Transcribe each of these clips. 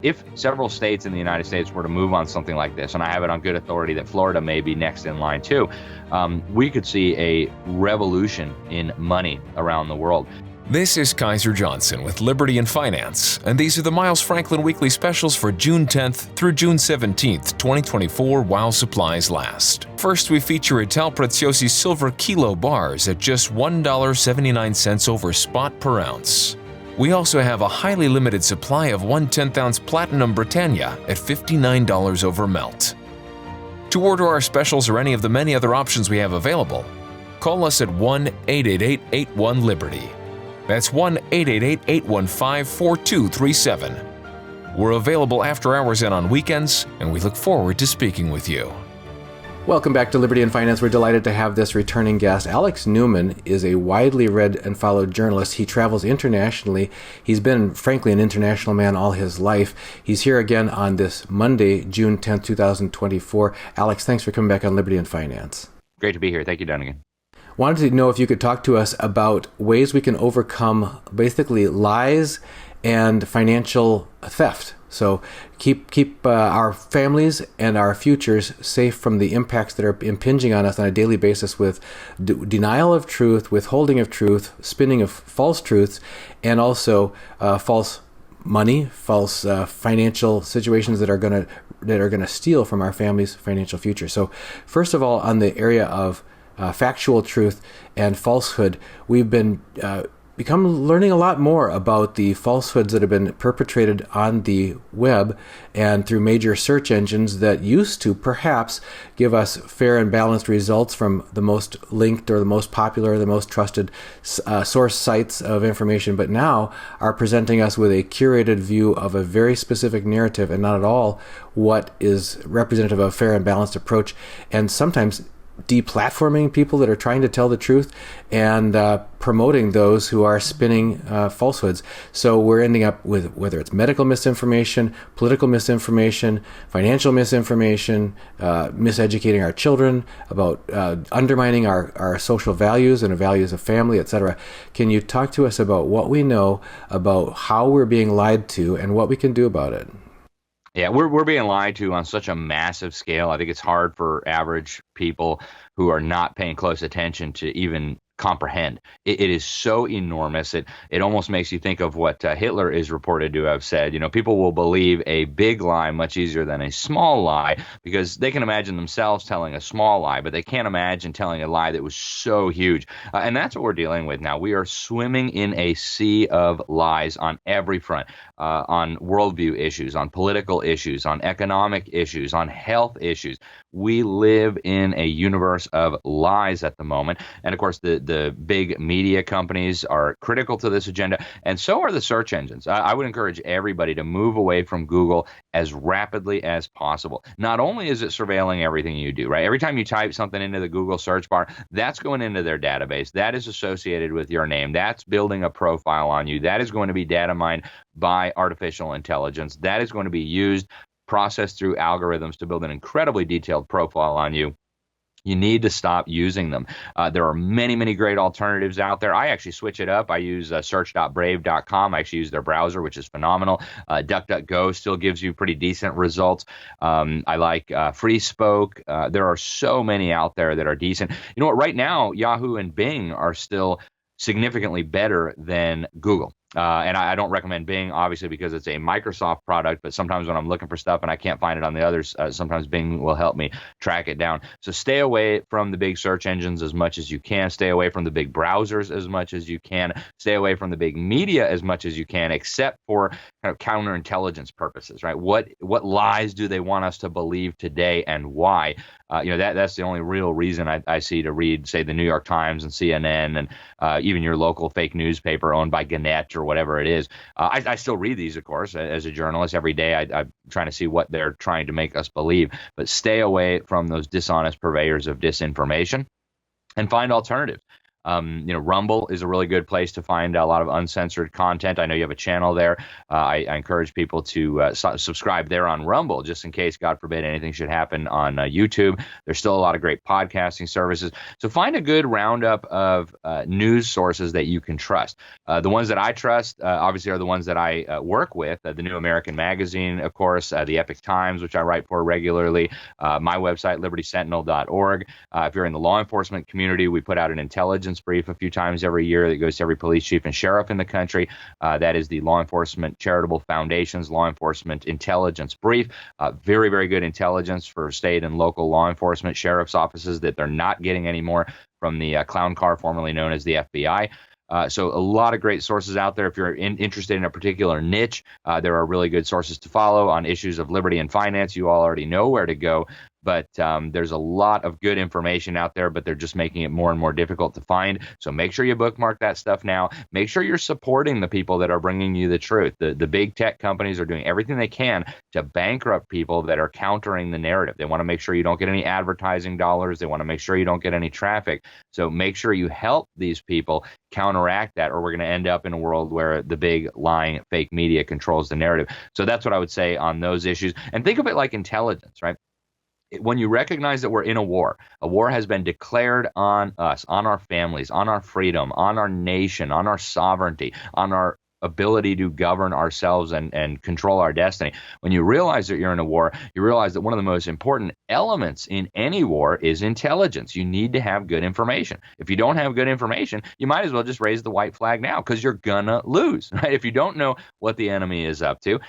If several states in the United States were to move on something like this, and I have it on good authority that Florida may be next in line too, we could see a revolution in money around the world. This is Kaiser Johnson with Liberty and Finance, and these are the Miles Franklin Weekly Specials for June 10th through June 17th, 2024, while supplies last. First, we feature Ital Preziosi Silver Kilo Bars at just $1.79 over spot per ounce. We also have a highly limited supply of 1/10-ounce Platinum Britannia at $59 over melt. To order our specials or any of the many other options we have available, call us at 1-888-81-LIBERTY. That's 1-888-815-4237. We're available after hours and on weekends, and we look forward to speaking with you. Welcome back to Liberty and Finance. We're delighted to have this returning guest. Alex Newman is a widely read and followed journalist. He travels internationally. He's been, frankly, an international man all his life. He's here again on this Monday, June 10th, 2024. Alex, thanks for coming back on Liberty and Finance. Great to be here. Thank you, Dunnigan. Wanted to know if you could talk to us about ways we can overcome basically lies and financial theft. So keep our families and our futures safe from the impacts that are impinging on us on a daily basis with denial of truth, withholding of truth, spinning of false truths, and also false money, false financial situations that are going to steal from our family's financial future. So first of all, on the area of factual truth and falsehood, we've been become learning a lot more about the falsehoods that have been perpetrated on the web and through major search engines that used to perhaps give us fair and balanced results from the most linked or the most popular, the most trusted source sites of information, but now are presenting us with a curated view of a very specific narrative and not at all what is representative of a fair and balanced approach, and sometimes deplatforming people that are trying to tell the truth and promoting those who are spinning falsehoods. So we're ending up with, whether it's medical misinformation, political misinformation, financial misinformation, miseducating our children, about undermining our social values and the values of family, etc. Can you talk to us about what we know about how we're being lied to and what we can do about it? Yeah, we're being lied to on such a massive scale. I think it's hard for average people who are not paying close attention to even comprehend. It is so enormous. It almost makes you think of what Hitler is reported to have said. You know, people will believe a big lie much easier than a small lie because they can imagine themselves telling a small lie, but they can't imagine telling a lie that was so huge. And that's what we're dealing with now. We are swimming in a sea of lies on every front, on worldview issues, on political issues, on economic issues, on health issues. We live in a universe of lies at the moment. And of course, the big media companies are critical to this agenda, and so are the search engines. I would encourage everybody to move away from Google as rapidly as possible. Not only is it surveilling everything you do, right? Every time you type something into the Google search bar, that's going into their database. That is associated with your name. That's building a profile on you. That is going to be data mined by artificial intelligence. That is going to be used, processed through algorithms to build an incredibly detailed profile on you. You need to stop using them. There are many, many great alternatives out there. I actually switch it up. I use search.brave.com. I actually use their browser, which is phenomenal. DuckDuckGo still gives you pretty decent results. I like FreeSpoke. There are so many out there that are decent. You know what? Right now, Yahoo and Bing are still significantly better than Google. And I don't recommend Bing, obviously, because it's a Microsoft product, but sometimes when I'm looking for stuff and I can't find it on the others, sometimes Bing will help me track it down. So stay away from the big search engines as much as you can. Stay away from the big browsers as much as you can. Stay away from the big media as much as you can, except for kind of counterintelligence purposes, right? What lies do they want us to believe today and why? That's the only real reason I see to read, say, the New York Times and CNN and even your local fake newspaper owned by Gannett or whatever it is. I still read these, of course, as a journalist. Every day I'm trying to see what they're trying to make us believe. But stay away from those dishonest purveyors of disinformation and find alternatives. Rumble is a really good place to find a lot of uncensored content. I know you have a channel there. I encourage people to subscribe there on Rumble, just in case, God forbid, anything should happen on YouTube. There's still a lot of great podcasting services. So find a good roundup of news sources that you can trust. The ones that I trust, obviously, are the ones that I work with. The New American Magazine, of course, the Epic Times, which I write for regularly, my website, libertysentinel.org. If you're in the law enforcement community, we put out an intelligence brief a few times every year that goes to every police chief and sheriff in the country. That is the Law Enforcement Charitable Foundation's Law Enforcement Intelligence Brief. Very, very good intelligence for state and local law enforcement sheriff's offices that they're not getting anymore from the clown car formerly known as the FBI. So a lot of great sources out there. If you're interested in a particular niche, there are really good sources to follow on issues of liberty and finance. You all already know where to go. But there's a lot of good information out there, but they're just making it more and more difficult to find. So make sure you bookmark that stuff now. Make sure you're supporting the people that are bringing you the truth. The big tech companies are doing everything they can to bankrupt people that are countering the narrative. They want to make sure you don't get any advertising dollars. They want to make sure you don't get any traffic. So make sure you help these people counteract that, or we're going to end up in a world where the big lying fake media controls the narrative. So that's what I would say on those issues. And think of it like intelligence, right? When you recognize that we're in a war has been declared on us, on our families, on our freedom, on our nation, on our sovereignty, on our ability to govern ourselves and control our destiny. When you realize that you're in a war, you realize that one of the most important elements in any war is intelligence. You need to have good information. If you don't have good information, you might as well just raise the white flag now, because you're gonna lose, right? If you don't know what the enemy is up to,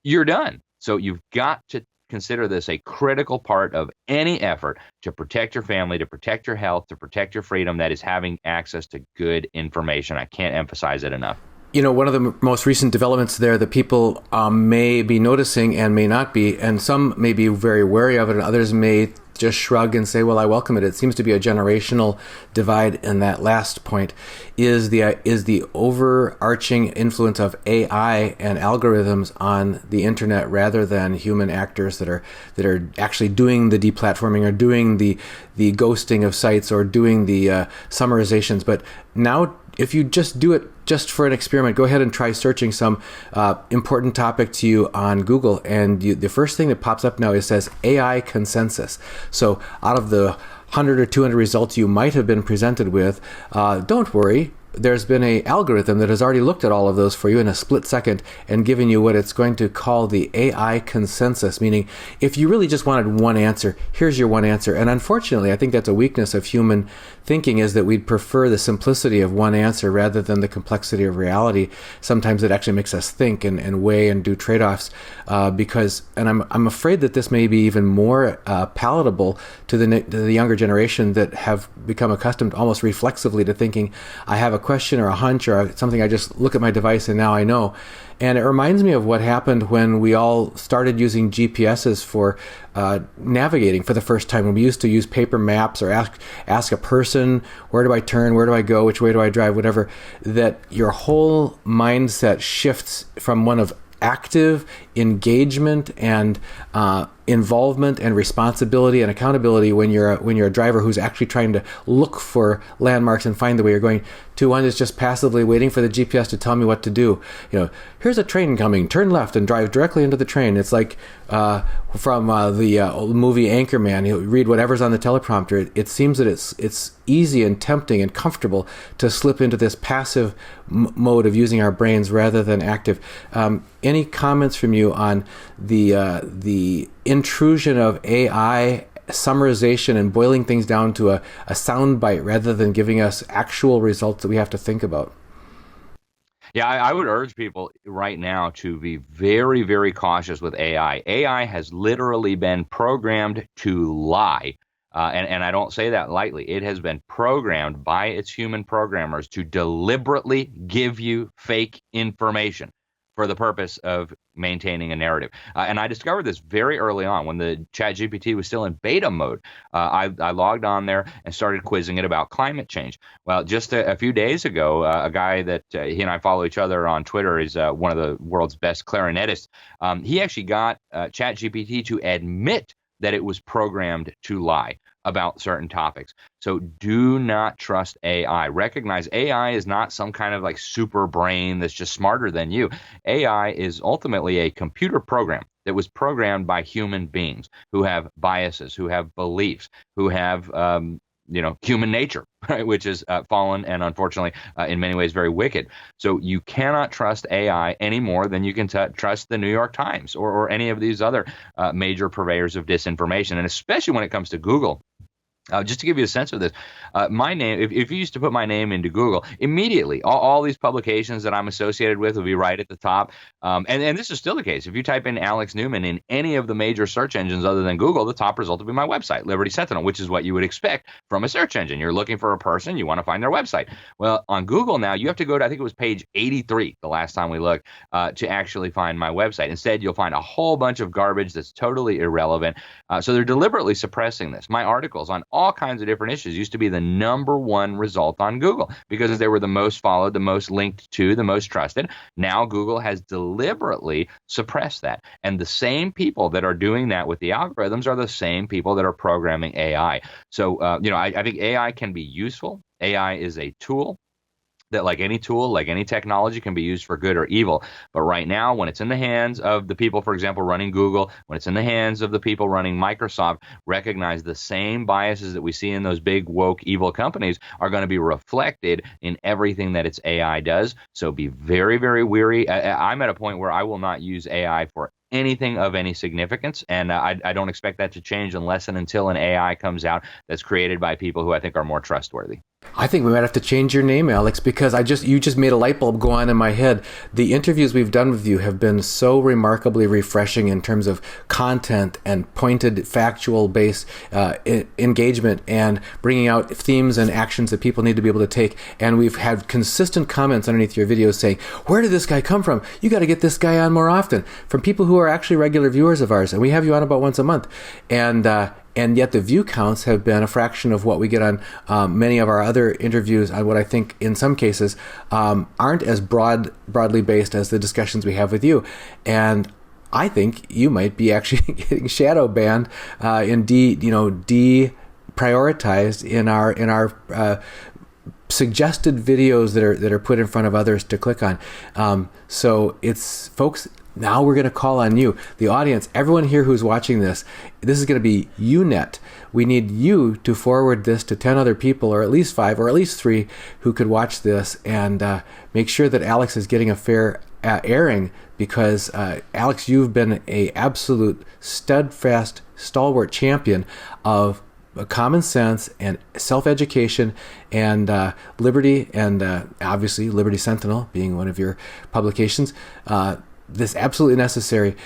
you're done. So you've got to consider this a critical part of any effort to protect your family, to protect your health, to protect your freedom, that is having access to good information. I can't emphasize it enough. One of the most recent developments there that people may be noticing and may not be, and some may be very wary of it, and others may just shrug and say, well, I welcome it. It seems to be a generational divide in that last point, is the overarching influence of AI and algorithms on the internet rather than human actors that are actually doing the deplatforming or doing the ghosting of sites or doing the summarizations. But now, if you just do it just for an experiment, go ahead and try searching some important topic to you on Google. And the first thing that pops up now says AI consensus. So out of the 100 or 200 results you might have been presented with, don't worry. There's been an algorithm that has already looked at all of those for you in a split second and given you what it's going to call the AI consensus, meaning if you really just wanted one answer, here's your one answer. And unfortunately, I think that's a weakness of human thinking, is that we'd prefer the simplicity of one answer rather than the complexity of reality. Sometimes it actually makes us think and weigh and do trade-offs because I'm afraid that this may be even more palatable to the younger generation that have become accustomed almost reflexively to thinking, I have a question or a hunch or something, I just look at my device and now I know. And it reminds me of what happened when we all started using GPSs for navigating for the first time. When we used to use paper maps or ask a person, where do I turn, where do I go, which way do I drive, whatever, that your whole mindset shifts from one of active engagement and involvement and responsibility and accountability when you're a driver who's actually trying to look for landmarks and find the way you're going, to one that's just passively waiting for the GPS to tell me what to do. Here's a train coming, turn left and drive directly into the train. It's like from the old movie Anchorman. You read whatever's on the teleprompter. It seems that it's easy and tempting and comfortable to slip into this passive mode of using our brains rather than active. Any comments from you on the intrusion of AI summarization and boiling things down to a sound bite rather than giving us actual results that we have to think about? Yeah, I would urge people right now to be very, very cautious with AI. AI has literally been programmed to lie. And I don't say that lightly. It has been programmed by its human programmers to deliberately give you fake information for the purpose of maintaining a narrative. And I discovered this very early on when the ChatGPT was still in beta mode. I logged on there and started quizzing it about climate change. Well, just a few days ago, a guy that he and I follow each other on Twitter is one of the world's best clarinetists. He actually got ChatGPT to admit that it was programmed to lie about certain topics. So do not trust AI. Recognize AI is not some kind of like super brain that's just smarter than you. AI is ultimately a computer program that was programmed by human beings who have biases, who have beliefs, who have human nature, right, which is fallen and unfortunately in many ways very wicked. So you cannot trust AI any more than you can trust the New York Times or any of these other major purveyors of disinformation, and especially when it comes to Google. Just to give you a sense of this, my name, if you used to put my name into Google, immediately, all these publications that I'm associated with will be right at the top. And this is still the case. If you type in Alex Newman in any of the major search engines other than Google, the top result will be my website, Liberty Sentinel, which is what you would expect from a search engine. You're looking for a person, you want to find their website. Well, on Google now, you have to go to, I think it was page 83 the last time we looked, to actually find my website. Instead, you'll find a whole bunch of garbage that's totally irrelevant. So they're deliberately suppressing this. My articles on all kinds of different issues used to be the number one result on Google because they were the most followed, the most linked to, the most trusted. Now Google has deliberately suppressed that. And the same people that are doing that with the algorithms are the same people that are programming AI. So, I think AI can be useful. AI is a tool that, like any tool, like any technology, can be used for good or evil. But right now, when it's in the hands of the people, for example, running Google, when it's in the hands of the people running Microsoft, recognize the same biases that we see in those big, woke, evil companies are going to be reflected in everything that its AI does. So be very, very wary. I'm at a point where I will not use AI for anything of any significance, and I don't expect that to change unless and until an AI comes out that's created by people who I think are more trustworthy. I think we might have to change your name, Alex, because you just made a light bulb go on in my head. The interviews we've done with you have been so remarkably refreshing in terms of content and pointed, factual-based engagement and bringing out themes and actions that people need to be able to take. And we've had consistent comments underneath your videos saying, "Where did this guy come from? You got to get this guy on more often." From people who are actually regular viewers of ours, and we have you on about once a month. And yet the view counts have been a fraction of what we get on many of our other interviews, on what I think in some cases aren't as broadly based as the discussions we have with you. And I think you might be actually getting shadow banned and deprioritized in our suggested videos that are put in front of others to click on. So it's, folks, now we're going to call on you, the audience, everyone here who's watching this. This is going to be UNET. We need you to forward this to 10 other people, or at least 5, or at least 3 who could watch this, and make sure that Alex is getting a fair airing, because Alex, you've been a absolute steadfast, stalwart champion of common sense and self-education and liberty, and obviously Liberty Sentinel being one of your publications. This absolutely necessary.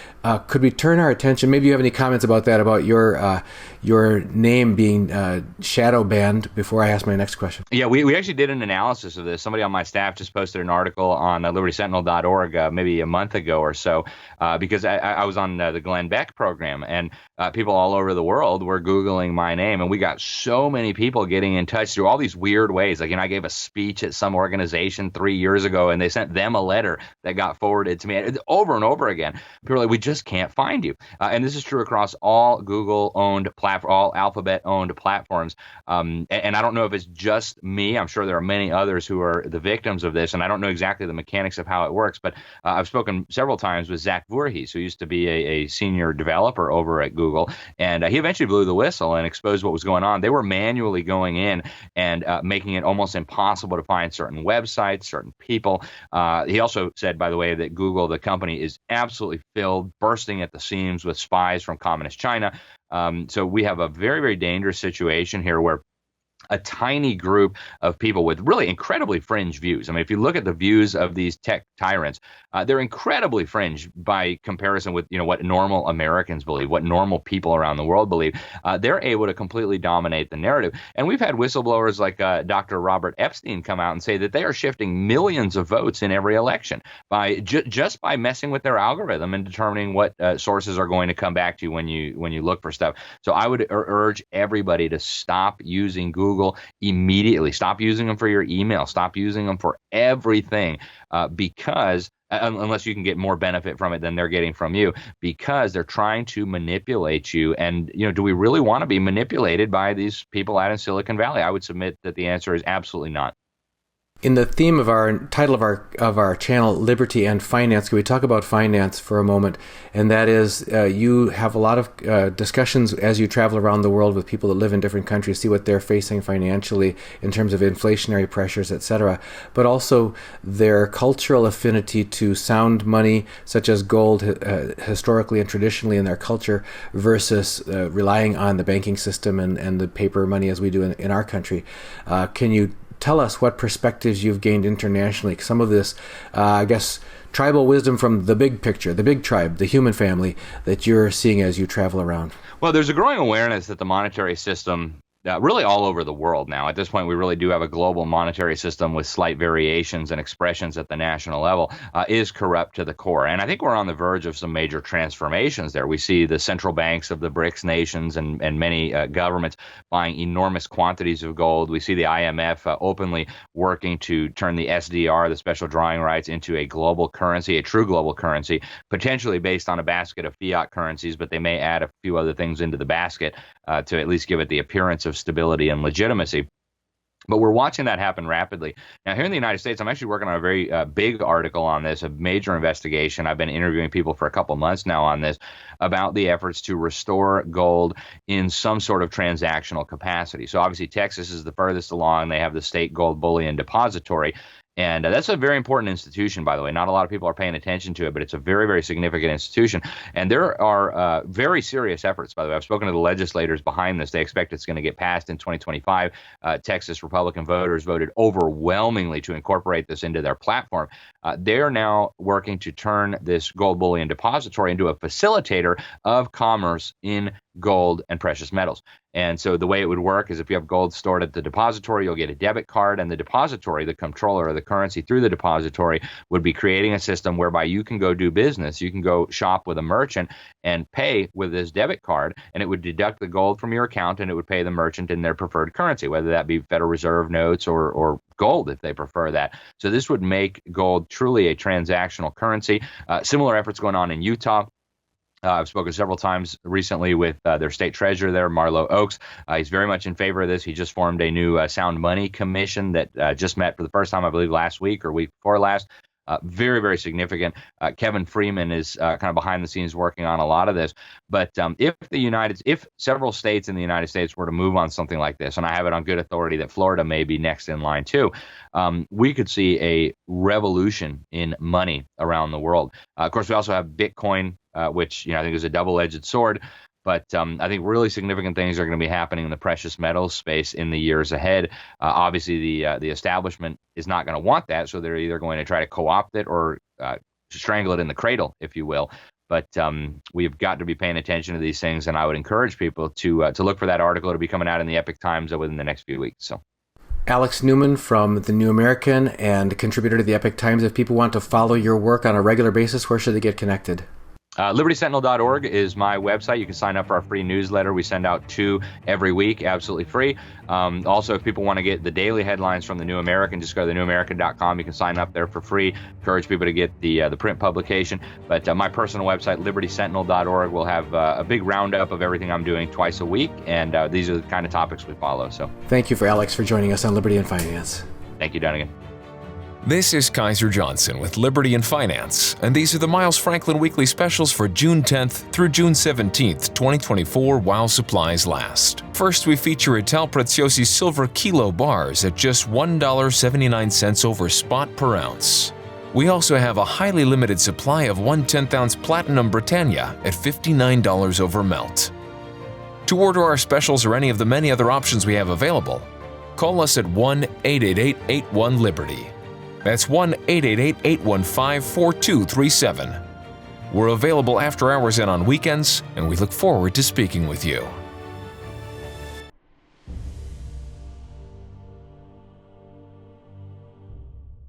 Could we turn our attention? Maybe you have any comments about that, about your name being shadow banned, before I ask my next question? Yeah, we actually did an analysis of this. Somebody on my staff just posted an article on libertysentinel.org maybe a month ago or so, because I was on the Glenn Beck program, and people all over the world were Googling my name, and we got so many people getting in touch through all these weird ways. Like, I gave a speech at some organization 3 years ago, and they sent them a letter that got forwarded to me over and over again. People are like, "We just can't find you." And this is true across all Google-owned platforms, all Alphabet-owned platforms. And I don't know if it's just me. I'm sure there are many others who are the victims of this, and I don't know exactly the mechanics of how it works. But I've spoken several times with Zach Voorhees, who used to be a senior developer over at Google, and he eventually blew the whistle and exposed what was going on. They were manually going in and making it almost impossible to find certain websites, certain people. He also said, by the way, that Google, the company, is absolutely filled, bursting at the seams with spies from communist China. So we have a very, very dangerous situation here where a tiny group of people with really incredibly fringe views. I mean, if you look at the views of these tech tyrants, they're incredibly fringe by comparison with, what normal Americans believe, what normal people around the world believe. They're able to completely dominate the narrative. And we've had whistleblowers like Dr. Robert Epstein come out and say that they are shifting millions of votes in every election by just by messing with their algorithm and determining what sources are going to come back to you when you look for stuff. So I would urge everybody to stop using Google Google immediately. Stop using them for your email. Stop using them for everything because unless you can get more benefit from it than they're getting from you, because they're trying to manipulate you. And, do we really want to be manipulated by these people out in Silicon Valley? I would submit that the answer is absolutely not. In the theme of our title of our channel, Liberty and Finance, can we talk about finance for a moment? And that is, you have a lot of discussions as you travel around the world with people that live in different countries, see what they're facing financially in terms of inflationary pressures, etc. But also their cultural affinity to sound money, such as gold, historically and traditionally in their culture, versus relying on the banking system and the paper money as we do in our country. Can you tell us what perspectives you've gained internationally? Some of this, tribal wisdom from the big picture, the big tribe, the human family that you're seeing as you travel around. Well, there's a growing awareness that the monetary system, really all over the world now, at this point, we really do have a global monetary system with slight variations and expressions at the national level, is corrupt to the core. And I think we're on the verge of some major transformations there. We see the central banks of the BRICS nations and many governments buying enormous quantities of gold. We see the IMF openly working to turn the SDR, the special drawing rights, into a global currency, a true global currency, potentially based on a basket of fiat currencies, but they may add a few other things into the basket to at least give it the appearance of stability and legitimacy. But we're watching that happen rapidly. Now, here in the United States, I'm actually working on a very big article on this, a major investigation. I've been interviewing people for a couple months now on this, about the efforts to restore gold in some sort of transactional capacity. So obviously, Texas is the furthest along. They have the state gold bullion depository. And that's a very important institution, by the way. Not a lot of people are paying attention to it, but it's a very, very significant institution. And there are very serious efforts, by the way. I've spoken to the legislators behind this. They expect it's going to get passed in 2025. Texas Republican voters voted overwhelmingly to incorporate this into their platform. They are now working to turn this gold bullion depository into a facilitator of commerce in gold and precious metals. And so the way it would work is if you have gold stored at the depository, you'll get a debit card, and the depository, the controller of the currency through the depository, would be creating a system whereby you can go do business. You can go shop with a merchant and pay with this debit card, and it would deduct the gold from your account, and it would pay the merchant in their preferred currency, whether that be Federal Reserve notes or gold if they prefer that. So this would make gold truly a transactional currency. Similar efforts going on in Utah. I've spoken several times recently with their state treasurer there, Marlo Oaks. He's very much in favor of this. He just formed a new sound money commission that just met for the first time, I believe, last week or week before last. Very, very significant. Kevin Freeman is kind of behind the scenes working on a lot of this. But if several states in the United States were to move on something like this, and I have it on good authority that Florida may be next in line too, we could see a revolution in money around the world. Of course, we also have Bitcoin, which I think is a double-edged sword. But I think really significant things are going to be happening in the precious metals space in the years ahead. Obviously, the establishment is not going to want that, so they're either going to try to co-opt it or strangle it in the cradle, if you will. But we've got to be paying attention to these things, and I would encourage people to look for that article to be coming out in the Epic Times within the next few weeks. So, Alex Newman from The New American and contributor to the Epic Times. If people want to follow your work on a regular basis, where should they get connected? LibertySentinel.org is my website. You can sign up for our free newsletter. We send out 2 every week, absolutely free. Also, if people want to get the daily headlines from The New American, just go to thenewamerican.com. You can sign up there for free. Encourage people to get the print publication. But my personal website, LibertySentinel.org, will have a big roundup of everything I'm doing twice a week. And these are the kind of topics we follow. So, thank you for Alex for joining us on Liberty and Finance. Thank you, Dunnigan. This is Kaiser Johnson with Liberty and Finance, and these are the Miles Franklin Weekly Specials for June 10th through June 17th, 2024, while supplies last. First, we feature Ital Preziosi Silver Kilo bars at just $1.79 over spot per ounce. We also have a highly limited supply of 1/10-ounce Platinum Britannia at $59 over melt. To order our specials or any of the many other options we have available, call us at 1-888-81-LIBERTY. That's 1-888-815-4237. We're available after hours and on weekends, and we look forward to speaking with you.